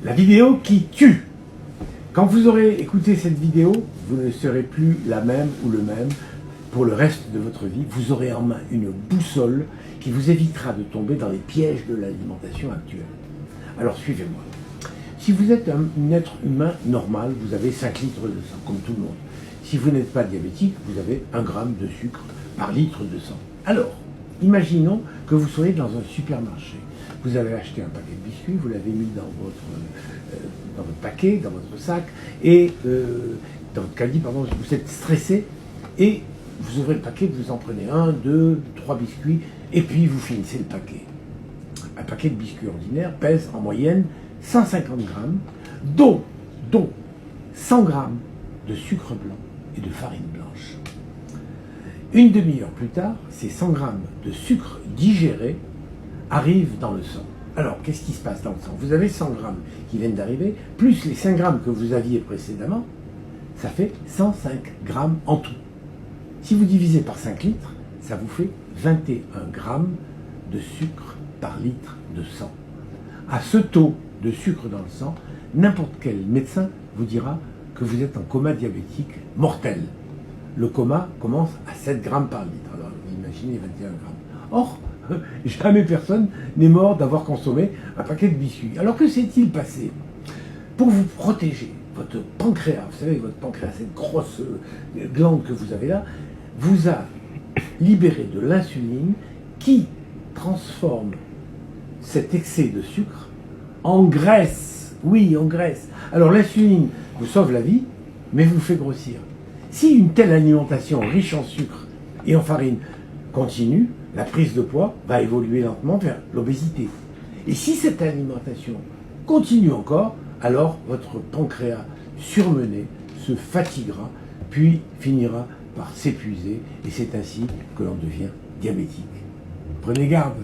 La vidéo qui tue. Quand vous aurez écouté cette vidéo, vous ne serez plus la même ou le même pour le reste de votre vie. Vous aurez en main une boussole qui vous évitera de tomber dans les pièges de l'alimentation actuelle. Alors suivez-moi. Si vous êtes un être humain normal, vous avez 5 litres de sang, comme tout le monde. Si vous n'êtes pas diabétique, vous avez 1 gramme de sucre par litre de sang. Alors, imaginons que vous soyez dans un supermarché. Vous avez acheté un paquet de biscuits, vous l'avez mis dans votre paquet, dans votre sac, et dans votre caddie, pardon, vous êtes stressé, et vous ouvrez le paquet, vous en prenez 1, 2, 3 biscuits, et puis vous finissez le paquet. Un paquet de biscuits ordinaires pèse en moyenne 150 grammes, dont 100 grammes de sucre blanc et de farine blanche. Une demi-heure plus tard, ces 100 grammes de sucre digéré arrivent dans le sang. Alors, qu'est-ce qui se passe dans le sang? Vous avez 100 grammes qui viennent d'arriver, plus les 5 grammes que vous aviez précédemment, ça fait 105 grammes en tout. Si vous divisez par 5 litres, ça vous fait 21 grammes de sucre par litre de sang. À ce taux de sucre dans le sang, n'importe quel médecin vous dira que vous êtes en coma diabétique mortel. Le coma commence à 7 grammes par litre. Alors, imaginez 21 grammes. Or, jamais personne n'est mort d'avoir consommé un paquet de biscuits. Alors que s'est-il passé? Pour vous protéger, votre pancréas, vous savez, votre pancréas, cette grosse glande que vous avez là, vous a libéré de l'insuline qui transforme cet excès de sucre en graisse. Oui, en graisse. Alors l'insuline vous sauve la vie, mais vous fait grossir. Si une telle alimentation riche en sucre et en farine continue, la prise de poids va évoluer lentement vers l'obésité. Et si cette alimentation continue encore, alors votre pancréas surmené se fatiguera, puis finira par s'épuiser, et c'est ainsi que l'on devient diabétique. Prenez garde.